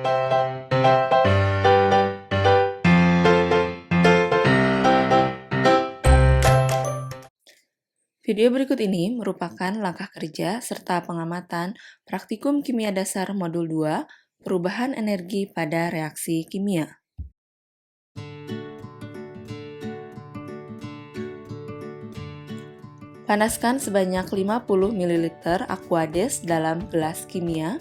Video berikut ini merupakan langkah kerja serta pengamatan Praktikum Kimia Dasar Modul 2, Perubahan Energi pada Reaksi Kimia. Panaskan sebanyak 50 ml Aquades dalam gelas kimia.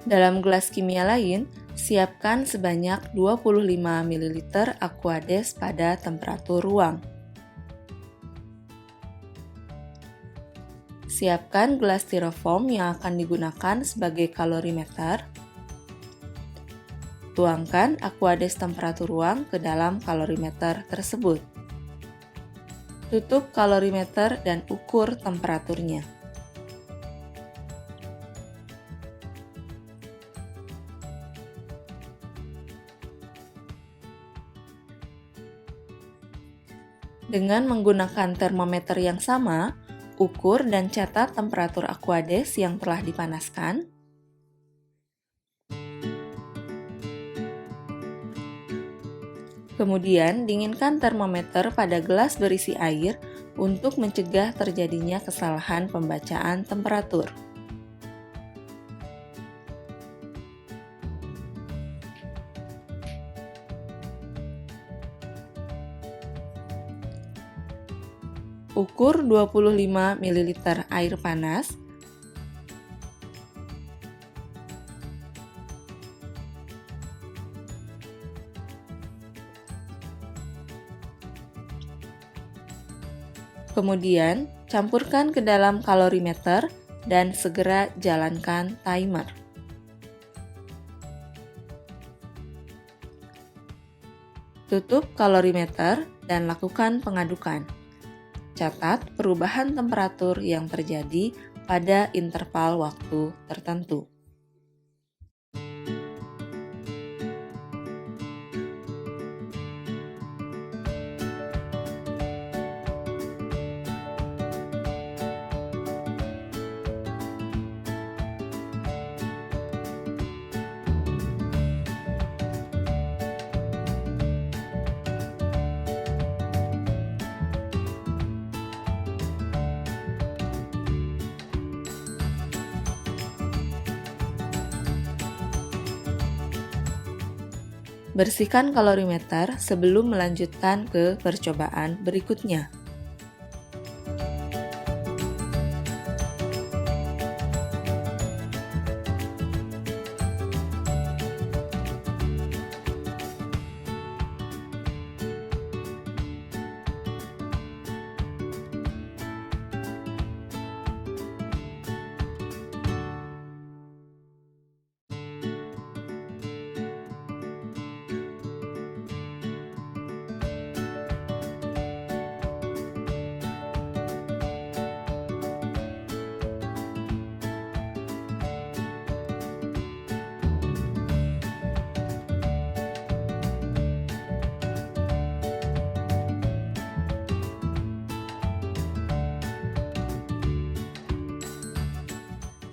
Dalam gelas kimia lain, siapkan sebanyak 25 ml Aquades pada temperatur ruang. Siapkan gelas styrofoam yang akan digunakan sebagai kalorimeter. Tuangkan Aquades temperatur ruang ke dalam kalorimeter tersebut. Tutup kalorimeter dan ukur temperaturnya. Dengan menggunakan termometer yang sama, ukur dan catat temperatur Aquades yang telah dipanaskan. Kemudian, dinginkan termometer pada gelas berisi air untuk mencegah terjadinya kesalahan pembacaan temperatur. Ukur 25 ml air panas. Kemudian, campurkan ke dalam kalorimeter dan segera jalankan timer. Tutup kalorimeter dan lakukan pengadukan. Catat perubahan temperatur yang terjadi pada interval waktu tertentu. Bersihkan kalorimeter sebelum melanjutkan ke percobaan berikutnya.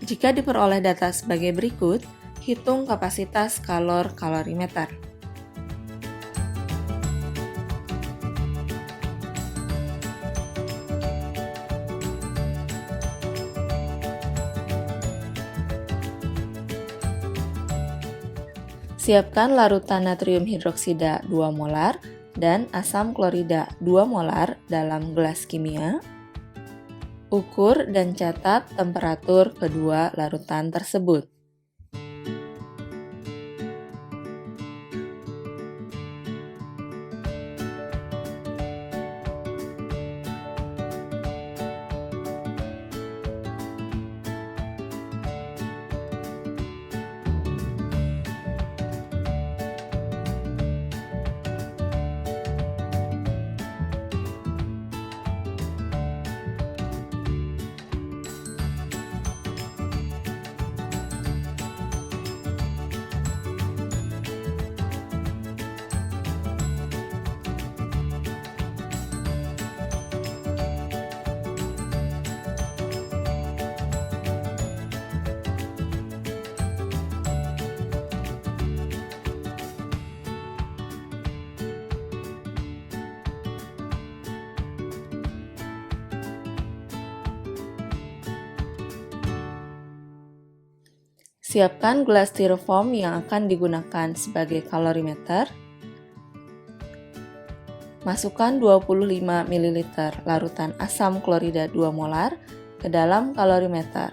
Jika diperoleh data sebagai berikut, hitung kapasitas kalorimeter. Siapkan larutan natrium hidroksida 2 molar dan asam klorida 2 molar dalam gelas kimia. Ukur dan catat temperatur kedua larutan tersebut. Siapkan gelas styrofoam yang akan digunakan sebagai kalorimeter. Masukkan 25 ml larutan asam klorida 2 molar ke dalam kalorimeter.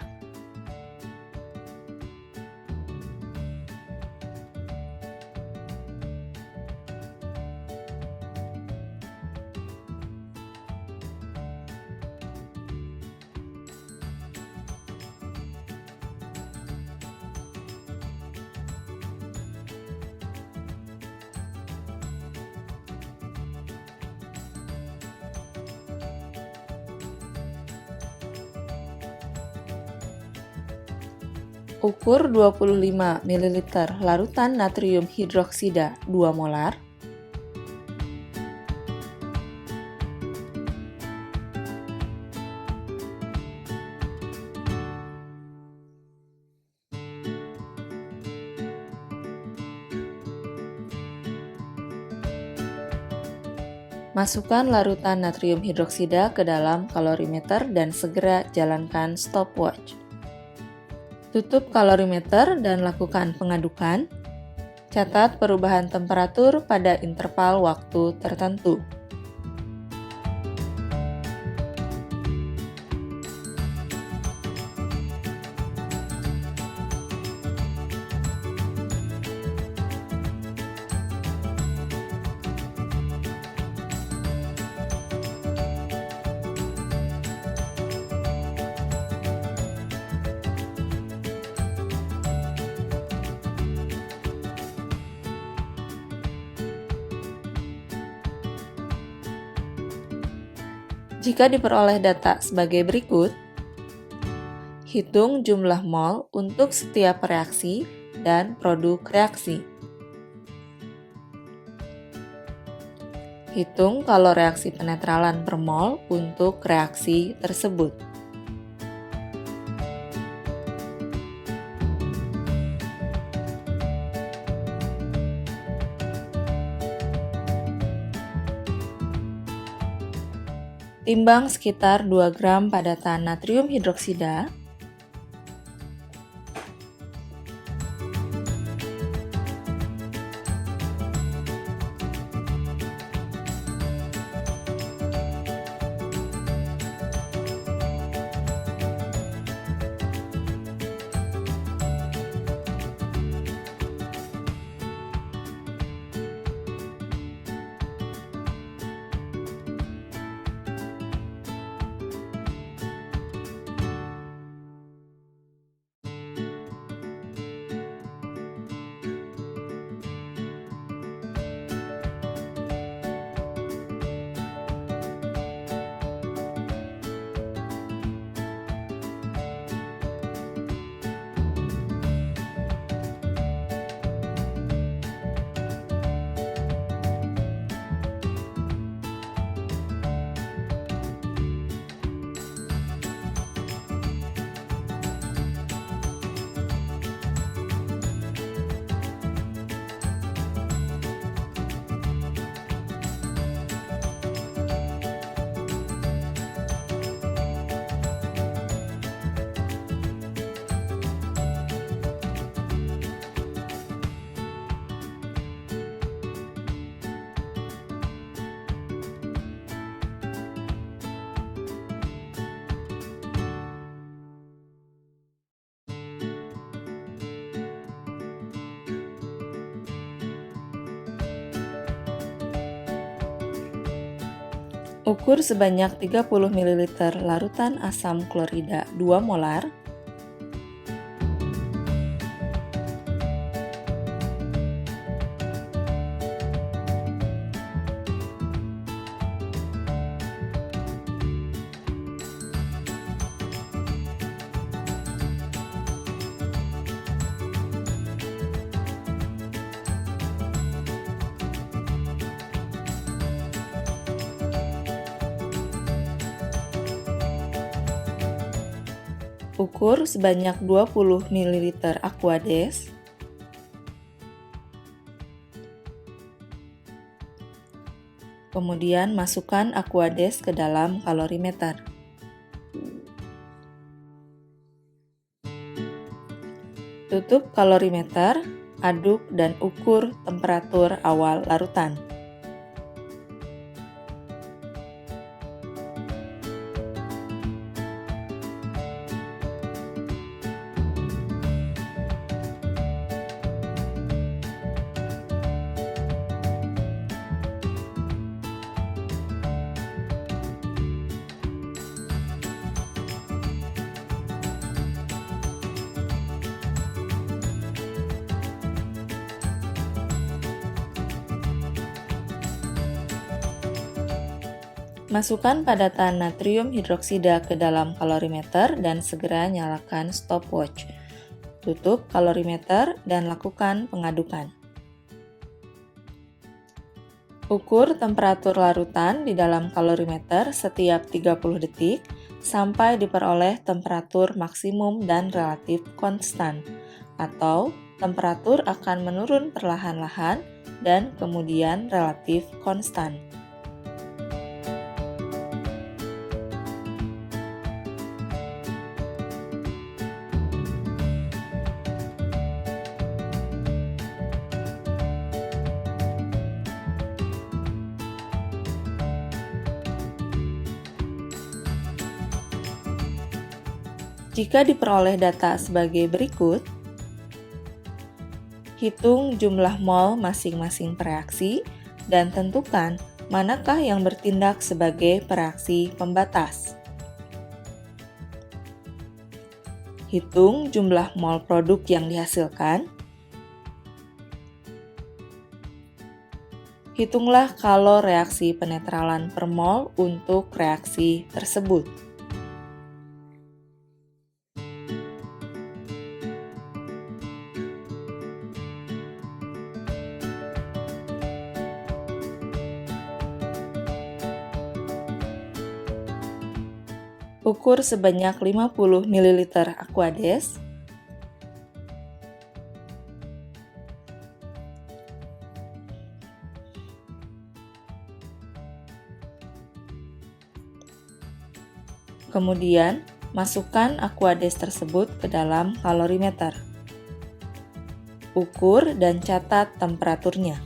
Ukur 25 ml larutan natrium hidroksida 2 molar. Masukkan larutan natrium hidroksida ke dalam kalorimeter dan segera jalankan stopwatch. Tutup kalorimeter dan lakukan pengadukan. Catat perubahan temperatur pada interval waktu tertentu. Jika diperoleh data sebagai berikut, hitung jumlah mol untuk setiap reaksi dan produk reaksi. Hitung kalor reaksi penetralan per mol untuk reaksi tersebut. Timbang sekitar 2 gram padatan natrium hidroksida. Ukur sebanyak 30 ml larutan asam klorida 2 molar. Ukur sebanyak 20 ml Aquades. Kemudian masukkan Aquades ke dalam kalorimeter. Tutup kalorimeter, aduk dan ukur temperatur awal larutan. Masukkan padatan natrium hidroksida ke dalam kalorimeter dan segera nyalakan stopwatch. Tutup kalorimeter dan lakukan pengadukan. Ukur temperatur larutan di dalam kalorimeter setiap 30 detik sampai diperoleh temperatur maksimum dan relatif konstan, atau temperatur akan menurun perlahan-lahan dan kemudian relatif konstan. Jika diperoleh data sebagai berikut, hitung jumlah mol masing-masing pereaksi dan tentukan manakah yang bertindak sebagai pereaksi pembatas. Hitung jumlah mol produk yang dihasilkan. Hitunglah kalor reaksi penetralan per mol untuk reaksi tersebut. Ukur sebanyak 50 ml Aquades. Kemudian, masukkan Aquades tersebut ke dalam kalorimeter. Ukur dan catat temperaturnya.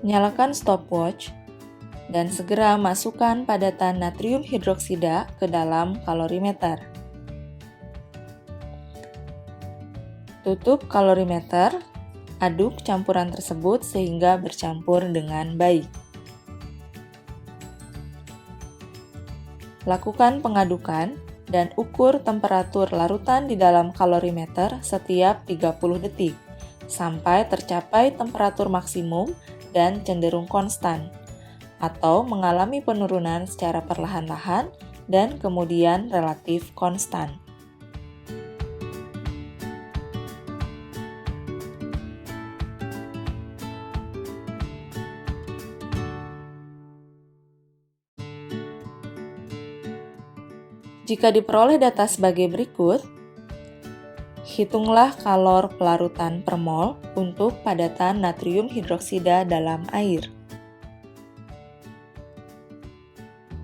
Nyalakan stopwatch dan segera masukkan padatan natrium hidroksida ke dalam kalorimeter. Tutup kalorimeter, aduk campuran tersebut sehingga bercampur dengan baik. Lakukan pengadukan dan ukur temperatur larutan di dalam kalorimeter setiap 30 detik sampai tercapai temperatur maksimum dan cenderung konstan, atau mengalami penurunan secara perlahan-lahan dan kemudian relatif konstan. Jika diperoleh data sebagai berikut, hitunglah kalor pelarutan per mol untuk padatan natrium hidroksida dalam air.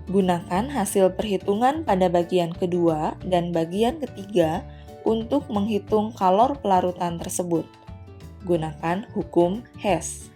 Gunakan hasil perhitungan pada bagian kedua dan bagian ketiga untuk menghitung kalor pelarutan tersebut. Gunakan hukum Hess.